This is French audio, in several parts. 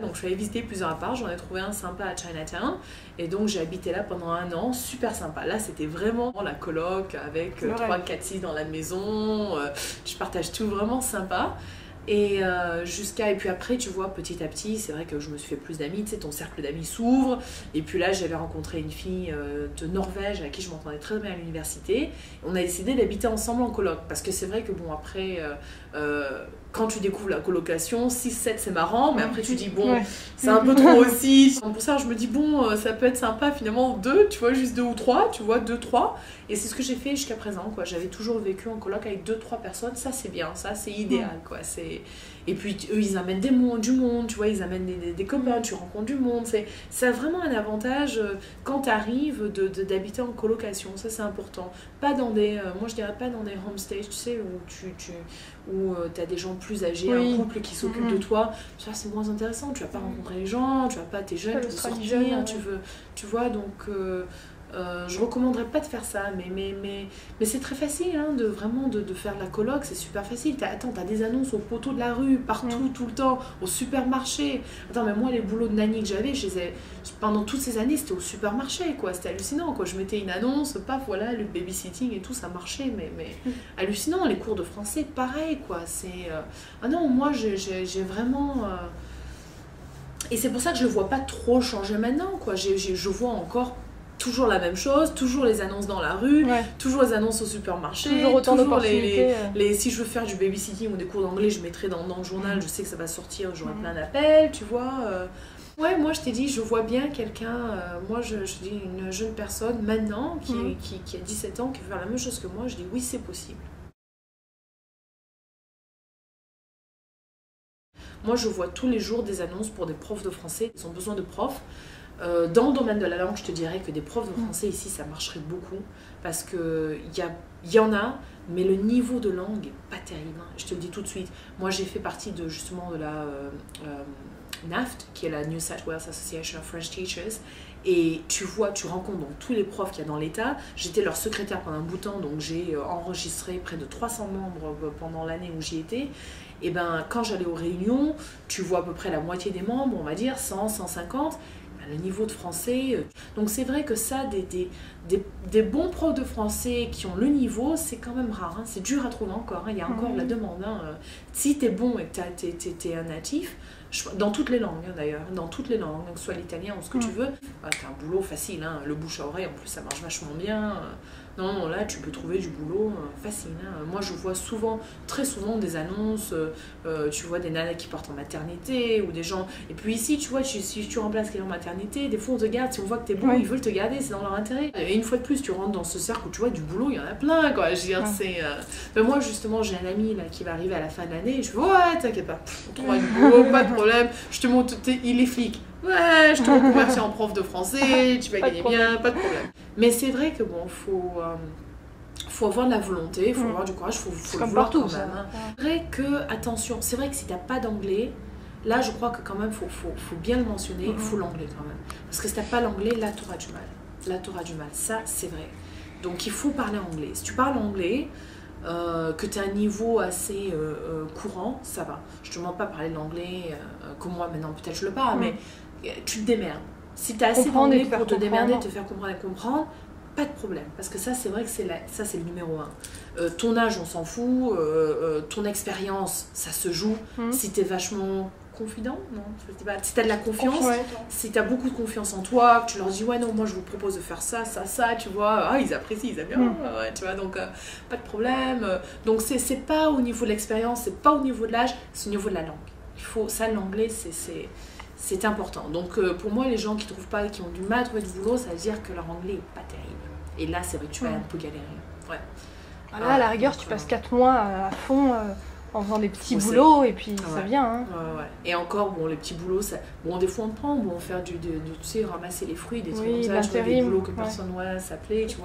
Donc je suis allée visiter plusieurs apparts, j'en ai trouvé un sympa à Chinatown et donc j'ai habité là pendant 1 an, super sympa. Là c'était vraiment la coloc avec 3-4 filles dans la maison, je partage tout, vraiment sympa. Et et puis après tu vois petit à petit c'est vrai que je me suis fait plus d'amis, tu sais ton cercle d'amis s'ouvre et puis là j'avais rencontré une fille de Norvège avec qui je m'entendais très bien à l'université. On a décidé d'habiter ensemble en coloc parce que c'est vrai que bon après quand tu découvres la colocation 6-7 c'est marrant mais après tu dis bon c'est un peu trop aussi. Pour ça je me dis bon ça peut être sympa finalement 2, tu vois, juste 2 ou 3, tu vois, 2-3 et c'est ce que j'ai fait jusqu'à présent quoi. J'avais toujours vécu en coloc avec 2-3 personnes, ça c'est bien, ça c'est idéal quoi. Et puis eux ils amènent du monde, tu vois, ils amènent des copains, tu rencontres du monde, ça a vraiment un avantage quand tu arrives d'habiter en colocation, ça c'est important. Pas dans des, moi je dirais pas dans des homestays, tu sais, où tu as des gens plus âgés, un couple qui s'occupe de toi, ça c'est moins intéressant, tu vas pas rencontrer les gens, tu vas pas, t'es jeune, tu veux sortir, tu vois, donc je recommanderais pas de faire ça, mais c'est très facile hein, de faire la coloc, c'est super facile. Attends, t'as des annonces au poteau de la rue, partout, tout le temps, au supermarché. Attends, mais moi les boulots de nanny que j'avais, pendant toutes ces années, c'était au supermarché, quoi. C'était hallucinant, quoi. Je mettais une annonce, paf, voilà, le babysitting et tout, ça marchait, mais hallucinant. Les cours de français, pareil, quoi. Ah non, moi j'ai vraiment... Et c'est pour ça que je le vois pas trop changer maintenant, quoi. Je vois encore toujours la même chose, toujours les annonces dans la rue, toujours les annonces au supermarché, toujours autant d'opportunités. Si je veux faire du babysitting ou des cours d'anglais, je mettrai dans le journal, je sais que ça va sortir, j'aurai plein d'appels, tu vois. Ouais, moi je t'ai dit, je vois bien quelqu'un, moi je dis une jeune personne maintenant qui a 17 ans, qui veut faire la même chose que moi, je dis oui c'est possible. Moi je vois tous les jours des annonces pour des profs de français, ils ont besoin de profs. Dans le domaine de la langue, je te dirais que des profs de français ici, ça marcherait beaucoup parce qu'il y en a, mais le niveau de langue est pas terrible. Hein. Je te le dis tout de suite. Moi, j'ai fait partie justement de la NAFT, qui est la New South Wales Association of French Teachers. Et tu rencontres donc tous les profs qu'il y a dans l'État. J'étais leur secrétaire pendant un bout de temps, donc j'ai enregistré près de 300 membres pendant l'année où j'y étais. Et ben, quand j'allais aux réunions, tu vois à peu près la moitié des membres, on va dire 100, 150. Le niveau de français, donc c'est vrai que ça, des bons profs de français qui ont le niveau, c'est quand même rare, hein. C'est dur à trouver encore, hein. Il y a encore la demande, hein. Si t'es bon et que t'es un natif, dans toutes les langues hein, d'ailleurs, dans toutes les langues, que ce soit l'italien ou ce que tu veux, t'as un boulot facile, hein. Le bouche à oreille en plus ça marche vachement bien. Non, là tu peux trouver du boulot facile, hein. Moi je vois très souvent des annonces, tu vois des nanas qui partent en maternité ou des gens, et puis ici tu vois, si tu remplaces quelqu'un en maternité, des fois on te garde, si on voit que t'es bon, ils veulent te garder, c'est dans leur intérêt. Et une fois de plus tu rentres dans ce cercle où tu vois du boulot, il y en a plein quoi, je veux dire, mais moi justement j'ai un ami là qui va arriver à la fin de l'année, je fais ouais t'inquiète pas, on trouvera du boulot, pas de problème, je te montre, il est flic. Ouais, je te reconvertis en prof de français, tu vas gagner bien, pas de problème. Mais c'est vrai que bon, faut avoir de la volonté, faut avoir du courage, faut le vouloir quand même. Hein. C'est vrai que, attention, c'est vrai que si t'as pas d'anglais, là je crois que quand même faut bien le mentionner, il faut l'anglais quand même. Parce que si t'as pas l'anglais, là t'auras du mal. Là t'auras du mal, ça c'est vrai. Donc il faut parler anglais. Si tu parles anglais, que tu as un niveau assez courant, ça va. Je te demande pas de parler l'anglais comme moi maintenant, peut-être je le parle, mais tu te démerdes. Si tu as assez d'anglais pour te démerder, te faire comprendre et comprendre, pas de problème. Parce que ça, c'est vrai que c'est le numéro 1. Ton âge, on s'en fout. Ton expérience, ça se joue. Si tu es vachement confident, non, si tu as de la confiance, si tu as beaucoup de confiance en toi, que tu leur dis ouais non moi je vous propose de faire ça, tu vois, ils apprécient, ils aiment bien, tu vois, donc pas de problème. Donc c'est pas au niveau de l'expérience, c'est pas au niveau de l'âge, c'est au niveau de la langue. Ça l'anglais c'est important. Donc pour moi les gens qui trouvent pas, qui ont du mal à trouver du boulot, ça veut dire que leur anglais est pas terrible. Et là c'est vrai que tu vas un peu galérer. Ouais. Là à la rigueur tu passes 4 mois à fond en faisant des petits boulots et puis ça vient. Hein. Et encore, bon, les petits boulots, des fois on prend, on fait tu sais, ramasser les fruits, des trucs comme ça, des boulots que personne s'appelait, tu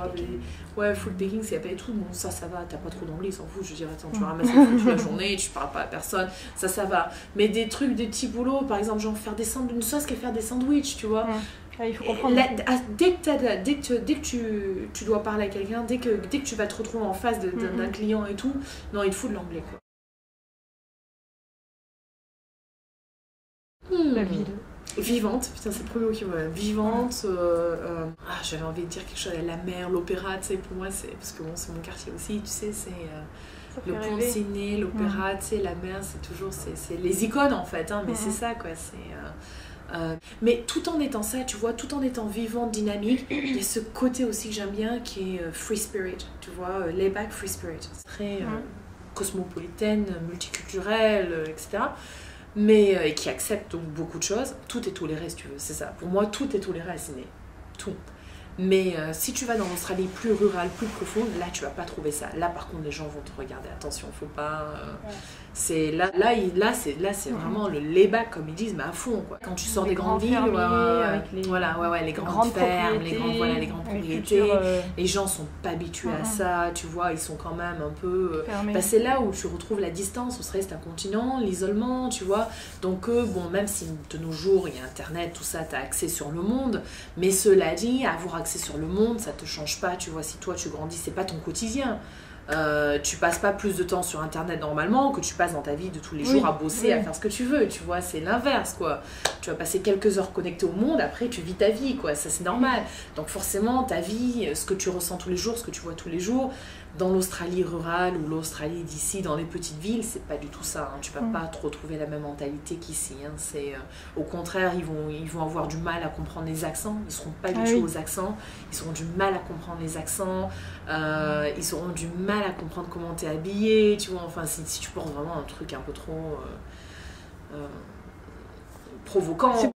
vois, food baking, c'est pas et tout, bon, ça va, t'as pas trop d'anglais, ils s'en foutent, je veux dire, attends, tu ramasses les fruits toute la journée, tu parles pas à personne, ça va. Mais des trucs, des petits boulots, par exemple, genre faire une sauce qui faire des sandwichs, tu vois. Il faut comprendre. Dès que tu dois parler à quelqu'un, dès que tu vas te retrouver en face d'un client et tout, non, il faut de l'anglais, quoi. la ville. Vivante, putain, c'est le premier mot qui me... Vivante, j'avais envie de dire quelque chose, la mer, l'opéra, tu sais, pour moi, c'est... Parce que bon, c'est mon quartier aussi, tu sais, c'est... le pont de Séné, l'opéra, tu sais, la mer, c'est toujours... C'est les icônes, en fait, hein, mais c'est ça, quoi, c'est... mais tout en étant ça, tu vois, tout en étant vivante, dynamique, il y a ce côté aussi que j'aime bien qui est free spirit, tu vois, layback free spirit. C'est très cosmopolitaine, multiculturelle, etc. Mais qui accepte donc beaucoup de choses. Tout et toléré, si tu veux, c'est ça. Pour moi, tout est toléré à Sydney. Tout. Mais si tu vas dans l'Australie plus rurale, plus profonde, là, tu vas pas trouver ça. Là, par contre, les gens vont te regarder. Attention, faut pas... c'est là c'est vraiment le layback, comme ils disent, mais à fond, quoi. Quand tu sors des grandes villes, avec les... les grandes fermes, les grandes propriétés, les gens sont pas habitués à ça, tu vois, ils sont quand même un peu... c'est là où tu retrouves la distance. L'Australie, c'est un continent, l'isolement, tu vois. Donc, bon, même si de nos jours, il y a Internet, tout ça, tu as accès sur le monde, mais cela dit, avoir accès sur le monde, ça te change pas, tu vois. Si toi, tu grandis, c'est pas ton quotidien. Tu passes pas plus de temps sur internet normalement que tu passes dans ta vie de tous les jours à bosser, à faire ce que tu veux, tu vois, c'est l'inverse, quoi. Tu vas passer quelques heures connecté au monde, après tu vis ta vie, quoi, ça c'est normal. Donc forcément ta vie, ce que tu ressens tous les jours, ce que tu vois tous les jours, dans l'Australie rurale ou l'Australie d'ici, dans les petites villes, c'est pas du tout ça, hein. Tu vas pas te retrouver la même mentalité qu'ici, hein. C'est, au contraire, ils vont avoir du mal à comprendre les accents, ils seront pas habitués aux accents, ils auront du mal à comprendre les accents, ils auront du mal à comprendre comment t'es habillé, tu vois, enfin si tu portes vraiment un truc un peu trop provoquant.